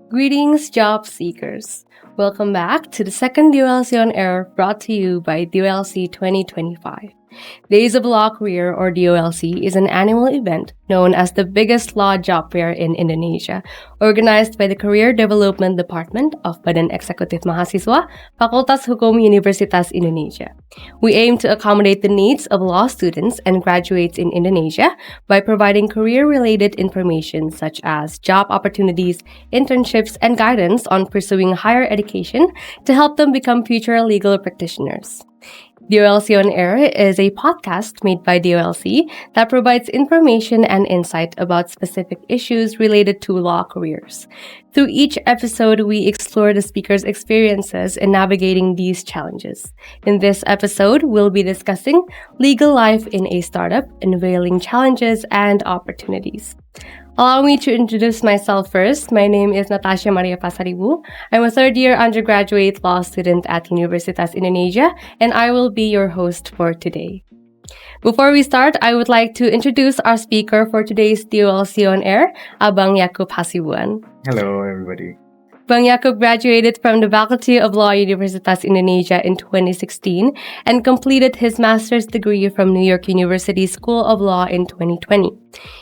Greetings, job seekers. Welcome back to the second DOLC on Air brought to you by DOLC 2025. Days of Law Career, or DOLC, is an annual event known as the biggest law job fair in Indonesia, organized by the Career Development Department of Badan Eksekutif Mahasiswa, Fakultas Hukum Universitas Indonesia. We aim to accommodate the needs of law students and graduates in Indonesia by providing career-related information such as job opportunities, internships, and guidance on pursuing higher education to help them become future legal practitioners. DOLC on Air is a podcast made by DOLC that provides information and insight about specific issues related to law careers. Through each episode, we explore the speaker's experiences in navigating these challenges. In this episode, we'll be discussing legal life in a startup, unveiling challenges and opportunities. Allow me to introduce myself first. My name is Natasha Maria Pasaribu. I'm a third-year undergraduate law student at Universitas Indonesia, and I will be your host for today. Before we start, I would like to introduce our speaker for today's DOLC on Air, Abang Yakup Hasibuan. Hello, everybody. Bang Yakup graduated from the Faculty of Law Universitas Indonesia in 2016 and completed his master's degree from New York University School of Law in 2020.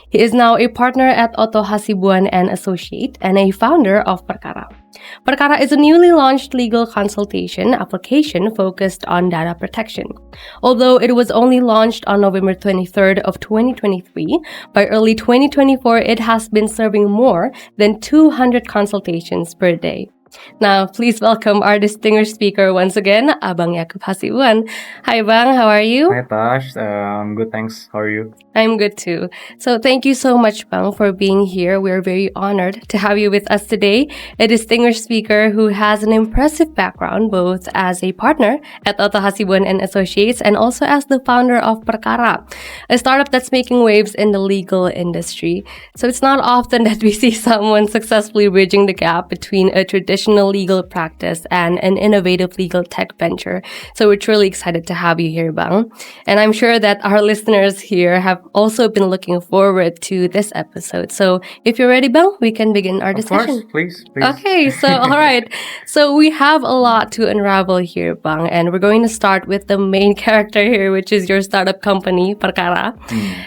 He is now a partner at Otto Hasibuan and Associate and a founder of Perkara. Perkara is a newly launched legal consultation application focused on data protection. Although it was only launched on November 23rd of 2023, by early 2024 it has been serving more than 200 consultations per day. Now, please welcome our distinguished speaker once again, Abang Yakup Hasibuan. Hi, Bang. How are you? Hi, Tash. I'm good, thanks. How are you? I'm good too. So thank you so much, Bang, for being here. We're very honored to have you with us today, a distinguished speaker who has an impressive background both as a partner at Otto Hasibuan and Associates and also as the founder of Perkara, a startup that's making waves in the legal industry. So it's not often that we see someone successfully bridging the gap between a traditional legal practice and an innovative legal tech venture. So we're truly excited to have you here, Bang. And I'm sure that our listeners here have also been looking forward to this episode. So if you're ready, Bang, we can begin our discussion. Of course, please. Okay, so all right. So we have a lot to unravel here, Bang, and we're going to start with the main character here, which is your startup company, Perkara.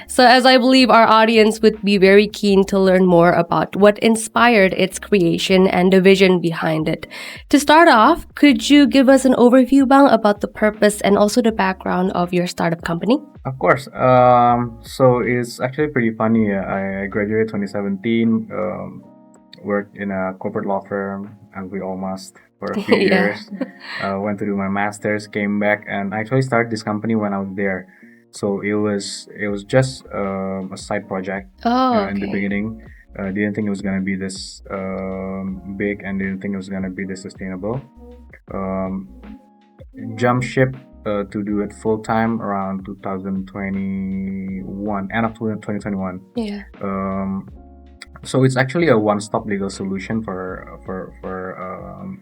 So as I believe our audience would be very keen to learn more about what inspired its creation and the vision behind it. To start off, could you give us an overview, Bang, about the purpose and also the background of your startup company? Of course. So it's actually pretty funny. I graduated 2017, worked in a corporate law firm, and we all must for a few years. Went to do my master's, came back, and actually started this company when I was there. So it was just a side project in the beginning. Didn't think it was gonna be this big, and didn't think it was gonna be this sustainable. Jump ship to do it full time around 2021, end of 2021. Yeah. So it's actually a one-stop legal solution for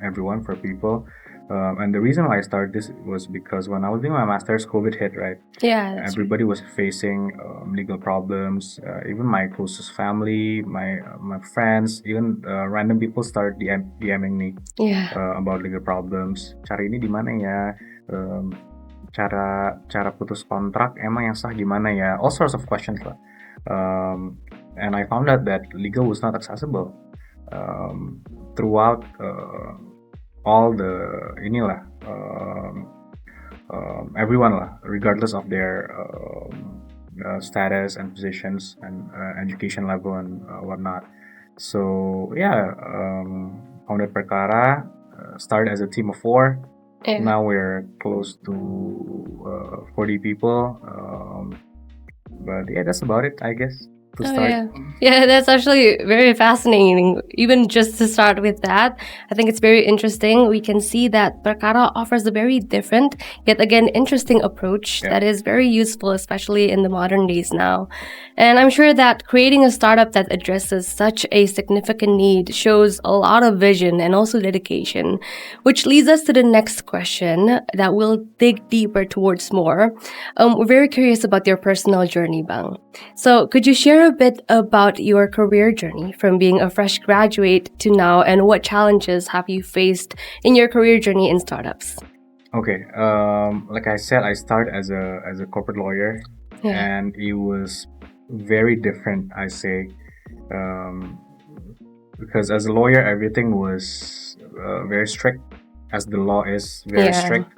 everyone, for people. And the reason why I started this was because when I was doing my master's, COVID hit, right? Yeah. Everybody was facing legal problems. Even my closest family, my friends, even random people started DMing me about legal problems. Cara ini di mana ya? Cara putus kontrak emang yang sah gimana ya? All sorts of questions lah. And I found out that legal was not accessible throughout all the everyone lah, regardless of their status and positions and education level and whatnot. So founded Perkara, started as a team of 4. Now we're close to 40 people. But yeah, that's about it, I guess. Yeah, that's actually very fascinating. Even just to start with that, I think it's very interesting. We can see that Perkara offers a very different, yet again, interesting approach that is very useful, especially in the modern days now. And I'm sure that creating a startup that addresses such a significant need shows a lot of vision and also dedication, which leads us to the next question that we'll dig deeper towards more. We're very curious about your personal journey, Bang. So could you share a bit about your career journey from being a fresh graduate to now, and what challenges have you faced in your career journey in startups? Okay. Like I said, I started as a corporate lawyer, and it was very different. I say, um, because as a lawyer, everything was very strict, as the law is very strict.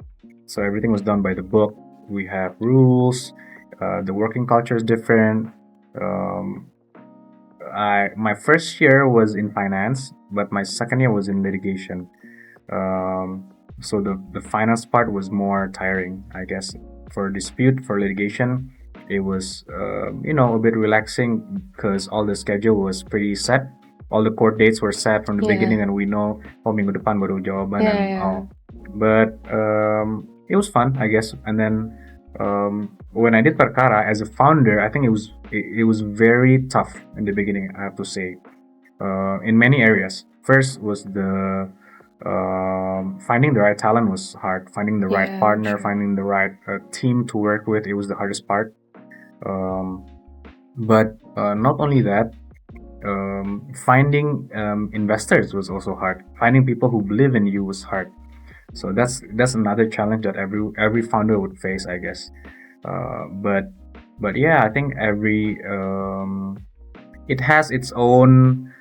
So everything was done by the book. We have rules. The working culture is different. Um, my first year was in finance, but my second year was in litigation. So the finance part was more tiring, I guess. For dispute, for litigation, it was a bit relaxing because all the schedule was pretty set. All the court dates were set from the beginning, and we know minggu depan baru jawaban and all. But it was fun, I guess. And then when I did Perkara as a founder, I think it was very tough in the beginning, I have to say, in many areas. First was the finding the right talent was hard. Finding the right partner, finding the right team to work with, it was the hardest part. But not only that, finding investors was also hard. Finding people who believe in you was hard. So that's another challenge that every founder would face, I guess. But yeah, I think every it has its own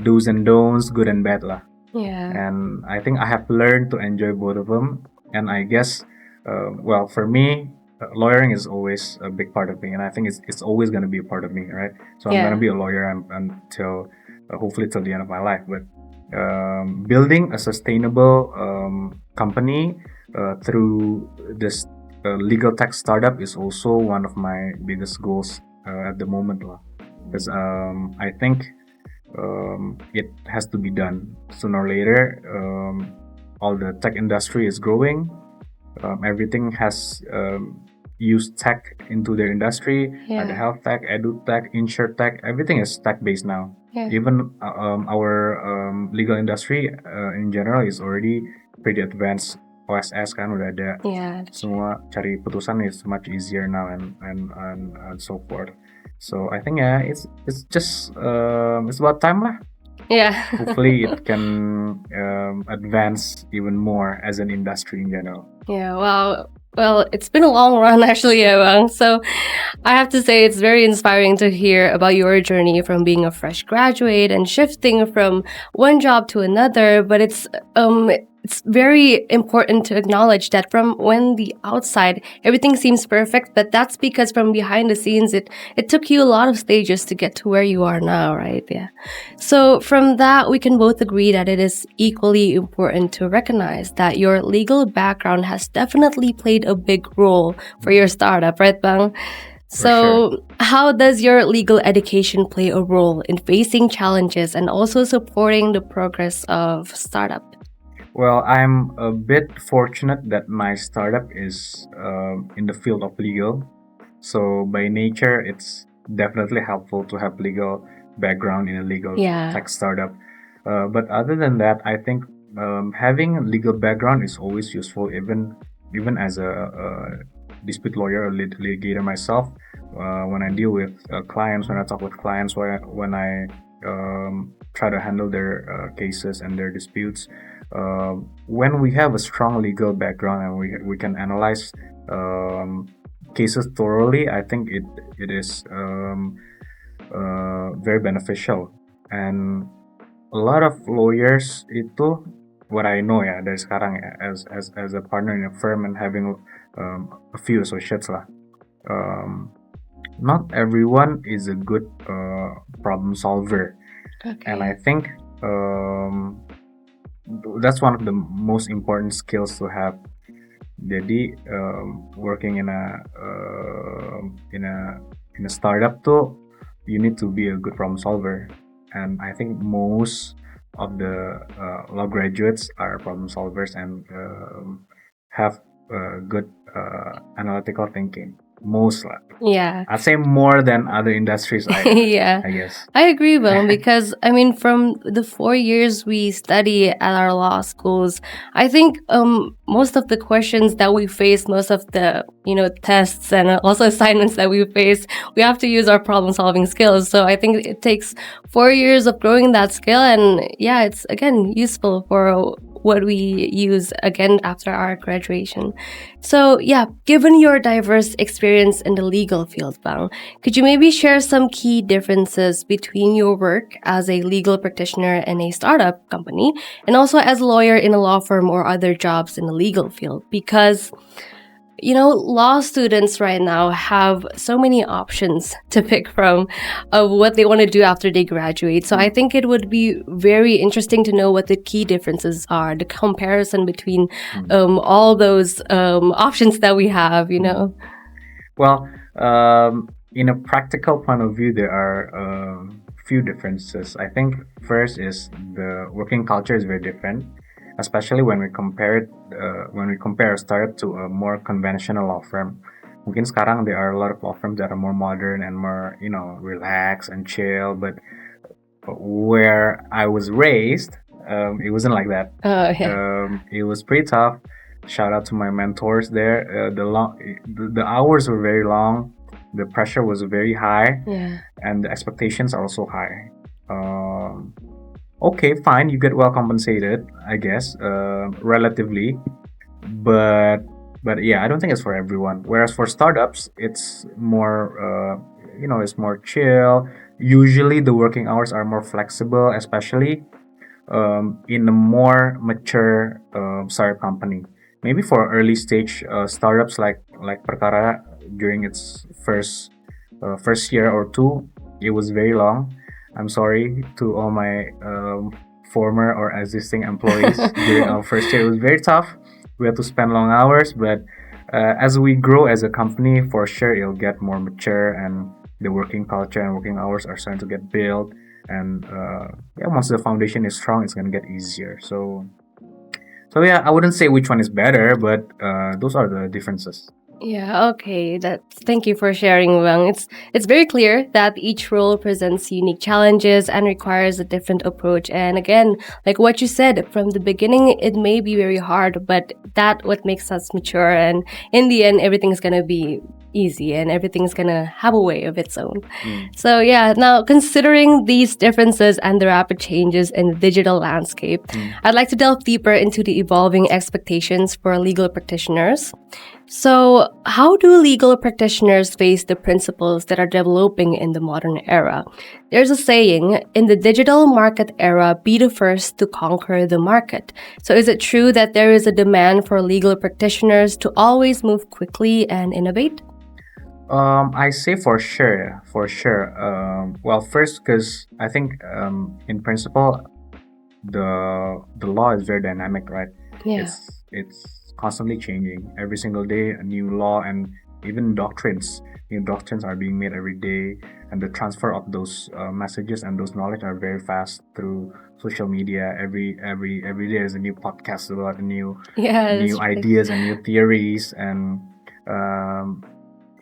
do's and don'ts, good and bad lah. And I think I have learned to enjoy both of them. And I guess, well, for me, lawyering is always a big part of me, and I think it's always going to be a part of me, right? So I'm going to be a lawyer until hopefully till the end of my life. But building a sustainable company through this legal tech startup is also one of my biggest goals at the moment, because I think it has to be done sooner or later. All the tech industry is growing. Everything has used tech into their industry. The health tech, edu tech, insure tech, everything is tech based now. Even our legal industry in general is already pretty advanced. OSS kan udah ada. Semua cari putusan is much easier now and so forth. So I think it's just it's about time lah. Hopefully it can advance even more as an industry in general. Wow. Well, it's been a long run actually, Bang. So I have to say it's very inspiring to hear about your journey from being a fresh graduate and shifting from one job to another. But it's very important to acknowledge that from when the outside everything seems perfect, but that's because from behind the scenes it took you a lot of stages to get to where you are now, right? So from that we can both agree that it is equally important to recognize that your legal background has definitely played a big role for your startup, right, Bang? So how does your legal education play a role in facing challenges and also supporting the progress of startup? Well, I'm a bit fortunate that my startup is in the field of legal. So by nature, it's definitely helpful to have legal background in a legal tech startup. But other than that, I think having a legal background is always useful, even as a dispute lawyer or litigator myself. When I deal with clients, when I talk with clients, when I try to handle their cases and their disputes. When we have a strong legal background and we can analyze cases thoroughly, I think it is very beneficial. And a lot of lawyers itu, what I know dari sekarang as a partner in a firm and having a few associates lah. Not everyone is a good problem solver, and I think that's one of the most important skills to have. Jadi working in a startup tuh, you need to be a good problem solver, and I think most of the law graduates are problem solvers and have good analytical thinking. most lah. Yeah. I'd say more than other industries, Yeah. I guess. I agree, Bang, because I mean, from the 4 years we study at our law schools, I think most of the questions that we face, most of the tests and also assignments that we face, we have to use our problem-solving skills. So I think it takes 4 years of growing that skill, and yeah, it's again useful for what we use again after our graduation. So yeah, given your diverse experience in the legal field, Bang, could you maybe share some key differences between your work as a legal practitioner in a startup company and also as a lawyer in a law firm or other jobs in the legal field? Because law students right now have so many options to pick from of what they want to do after they graduate. So I think it would be very interesting to know what the key differences are, the comparison between all those options that we have, Well, in a practical point of view, there are few differences. I think first is the working culture is very different, especially when we compare a startup to a more conventional law firm. Mungkin sekarang there are a lot of law firms that are more modern and more relaxed and chill, but where I was raised, it wasn't like that. It was pretty tough. Shout out to my mentors there. The hours were very long. The pressure was very high, and the expectations are also high. Okay, fine, you get well compensated, I guess, relatively, but yeah, I don't think it's for everyone. Whereas for startups, it's more, it's more chill. Usually, the working hours are more flexible, especially in a more mature startup company. Maybe for early stage startups like Perkara during its first year or two, it was very long. I'm sorry to all my former or existing employees during our first year. It was very tough. We had to spend long hours, but as we grow as a company, for sure it'll get more mature, and the working culture and working hours are starting to get built. And once the foundation is strong, it's gonna get easier. So yeah, I wouldn't say which one is better, but those are the differences. Yeah, okay. Thank you for sharing, Wang. It's very clear that each role presents unique challenges and requires a different approach. And again, like what you said from the beginning, it may be very hard, but that's what makes us mature. And in the end, everything's gonna be easy and everything's gonna have a way of its own. So yeah, now considering these differences and the rapid changes in the digital landscape, I'd like to delve deeper into the evolving expectations for legal practitioners. So, how do legal practitioners face the principles that are developing in the modern era? There's a saying, in the digital market era, be the first to conquer the market. So, is it true that there is a demand for legal practitioners to always move quickly and innovate? I say for sure. Well, first, because I think in principle, the law is very dynamic, right? Yeah. It's constantly changing. Every single day, a new law, and even doctrines. New doctrines are being made every day, and the transfer of those messages and those knowledge are very fast through social media. Every day there's a new podcast about new ideas and new theories, and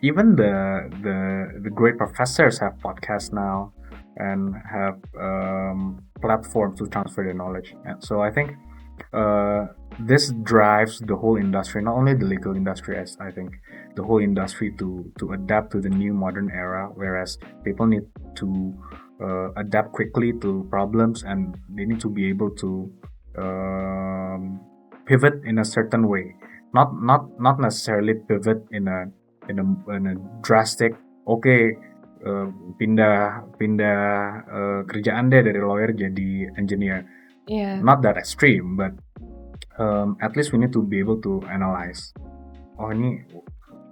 even the great professors have podcasts now and have platforms to transfer their knowledge. And so I think this drives the whole industry, not only the legal industry, as I think the whole industry to adapt to the new modern era, whereas people need to adapt quickly to problems, and they need to be able to pivot in a certain way, not necessarily pivot in a drastic pindah kerjaan deh dari lawyer jadi engineer. Not that extreme, but at least we need to be able to analyze, oh ini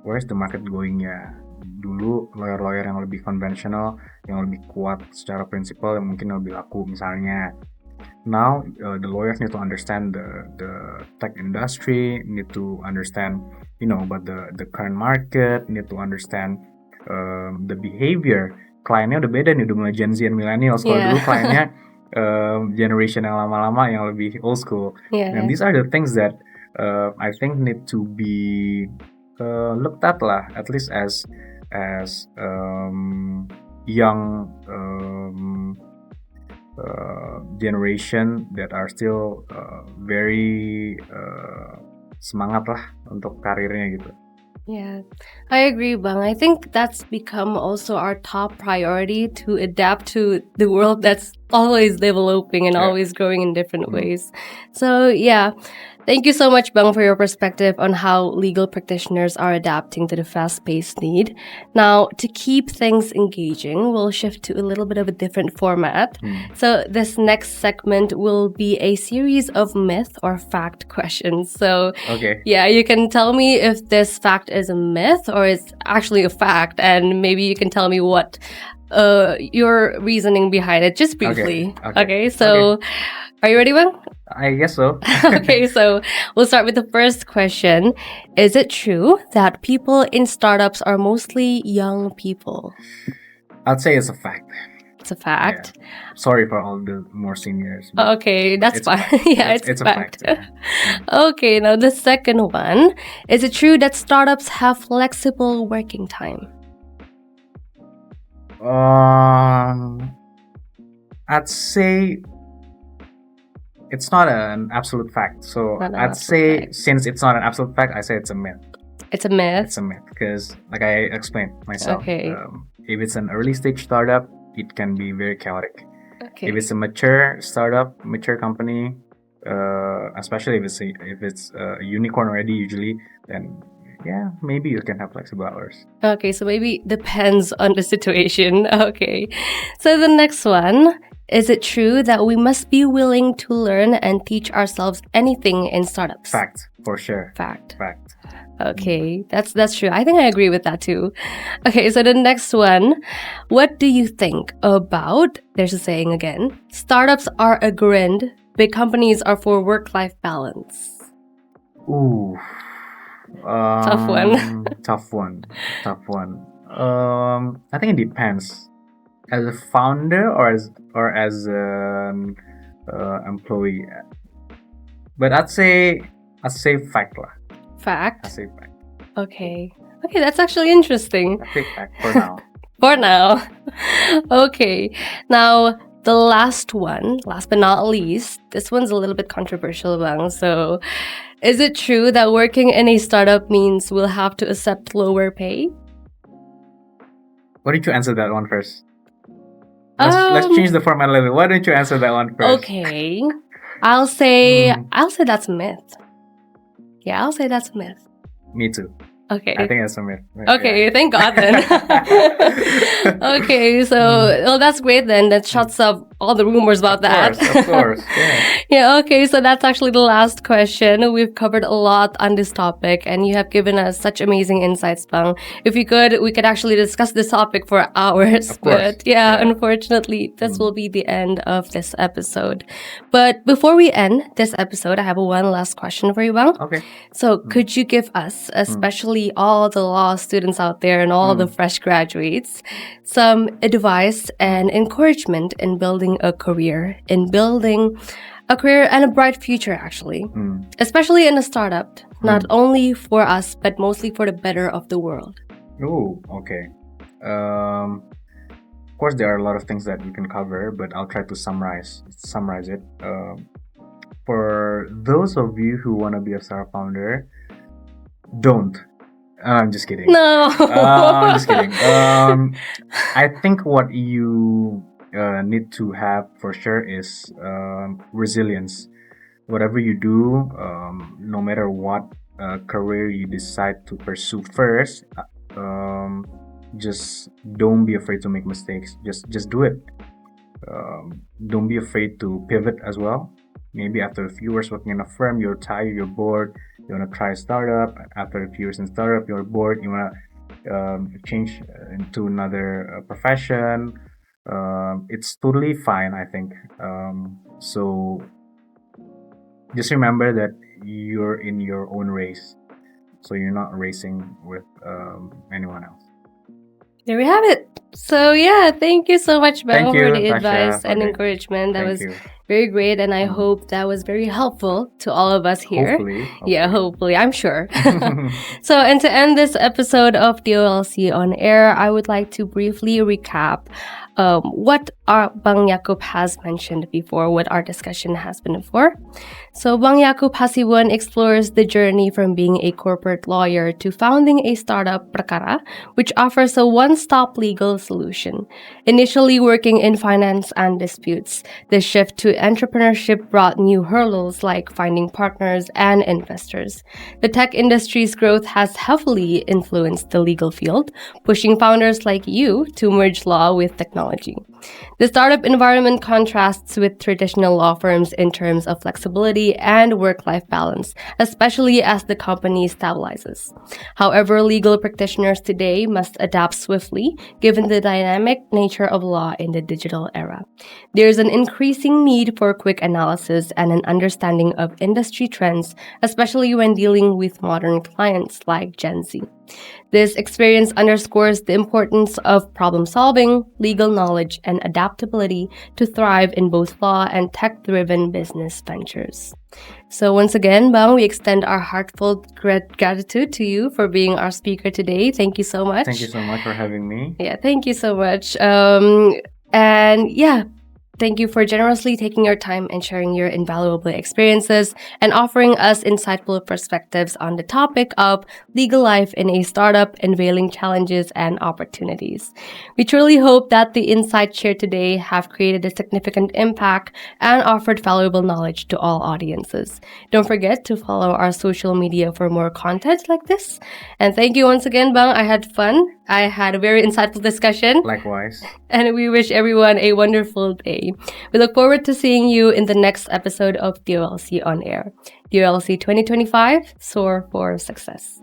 where's the market going ya. Dulu lawyer-lawyer yang lebih konvensional, yang lebih kuat secara prinsipal, yang mungkin lebih laku misalnya. Now the lawyers need to understand the tech industry, need to understand about the current market, need to understand the behavior. Kliennya udah beda nih, udah mulai Gen Z and millennials. Kalau dulu kliennya generation yang lama-lama, yang lebih old school. And these are the things that I think need to be looked at lah, at least as young generation that are still very semangat lah untuk karirnya gitu. Yeah, I agree, Bang. I think that's become also our top priority, to adapt to the world that's always developing and always growing in different ways. So yeah, thank you so much, Bang, for your perspective on how legal practitioners are adapting to the fast-paced need. Now, to keep things engaging, we'll shift to a little bit of a different format. So this next segment will be a series of myth or fact questions. So yeah, you can tell me if this fact is a myth or it's actually a fact, and maybe you can tell me what your reasoning behind it, just briefly. Okay, so are you ready, Bang? I guess so. Okay, so we'll start with the first question. Is it true that people in startups are mostly young people? I'd say it's a fact. It's a fact. Yeah. Sorry for all the more seniors. Okay, that's fine. Yeah, it's a fact. Okay, now the second one. Is it true that startups have flexible working time? I'd say it's not an absolute fact. So I'd say since it's not an absolute fact, I say it's a myth. It's a myth? It's a myth because, like I explained myself, Okay. If it's an early stage startup, it can be very chaotic. Okay. If it's a mature startup, mature company, especially if it's a unicorn already, usually, then yeah, maybe you can have flexible hours. Okay, so maybe depends on the situation. Okay. So the next one. Is it true that we must be willing to learn and teach ourselves anything in startups? Fact, for sure. Fact. Fact. Okay, that's true. I think I agree with that too. Okay, so the next one. What do you think about, there's a saying again, startups are a grind, big companies are for work-life balance? Ooh. Tough one. Tough one. I think it depends. As a founder or as an employee, but I'd say fact lah. Fact. I'd say fact. Okay, that's actually interesting. I think fact for now. For now. Okay, now the last one, last but not least, this one's a little bit controversial, Bang. So, is it true that working in a startup means we'll have to accept lower pay? Why don't you answer that one first? Let's change the format a little bit. Why don't you answer that one first? Okay, I'll say that's a myth. Yeah, I'll say that's a myth. Me too. Okay. I think that's a myth. Okay, thank God then. Okay, so well, that's great then. That shuts up all the rumors about that. Of course. Yeah. Yeah, okay, so that's actually the last question. We've covered a lot on this topic, and you have given us such amazing insights, Bang. If we could actually discuss this topic for hours. Of course. But yeah, unfortunately, this will be the end of this episode. But before we end this episode, I have one last question for you, Bang. Okay. So could you give us, especially all the law students out there and all the fresh graduates, some advice and encouragement in building a career, and a bright future, actually, especially in a startup, not only for us, but mostly for the better of the world? Oh, okay. Of course, there are a lot of things that we can cover, but I'll try to summarize it. For those of you who want to be a startup founder, don't. I'm just kidding. No. I'm just kidding. I think what you need to have for sure is resilience. Whatever you do, no matter what career you decide to pursue first, just don't be afraid to make mistakes. Just do it. Don't be afraid to pivot as well. Maybe after a few years working in a firm, you're tired, you're bored, you want to try a startup. After a few years in startup, you're bored, you want to change into another profession. It's totally fine, I think. So just remember that you're in your own race. So you're not racing with anyone else. There we have it. So yeah, thank you so much, Bang, Thank you, for the Tasha, advice for and the- encouragement. That Thank was you. very great, and I Mm. hope that was very helpful to all of us here. Hopefully. Yeah, hopefully, I'm sure. So, and to end this episode of DOLC on air, I would like to briefly recap what our Bang Yakup has mentioned before, what our discussion has been before. So, Bang Yakup Hasibuan explores the journey from being a corporate lawyer to founding a startup, Prakara, which offers a one-stop legal solution. Initially working in finance and disputes, the shift to entrepreneurship brought new hurdles like finding partners and investors. The tech industry's growth has heavily influenced the legal field, pushing founders like you to merge law with technology. The startup environment contrasts with traditional law firms in terms of flexibility and work-life balance, especially as the company stabilizes. However, legal practitioners today must adapt swiftly given the dynamic nature of law in the digital era. There is an increasing need for quick analysis and an understanding of industry trends, especially when dealing with modern clients like Gen Z. This experience underscores the importance of problem solving, legal knowledge, and adaptability to thrive in both law and tech-driven business ventures. So once again, Bang, we extend our heartfelt gratitude to you for being our speaker today. Thank you so much. Thank you so much for having me. Yeah, thank you so much. And yeah, thank you for generously taking your time and sharing your invaluable experiences and offering us insightful perspectives on the topic of legal life in a startup, unveiling challenges and opportunities. We truly hope that the insights shared today have created a significant impact and offered valuable knowledge to all audiences. Don't forget to follow our social media for more content like this. And thank you once again, Bang. I had fun. I had a very insightful discussion. Likewise. And we wish everyone a wonderful day. We look forward to seeing you in the next episode of DOLC on Air. DOLC 2025, Soar for Success.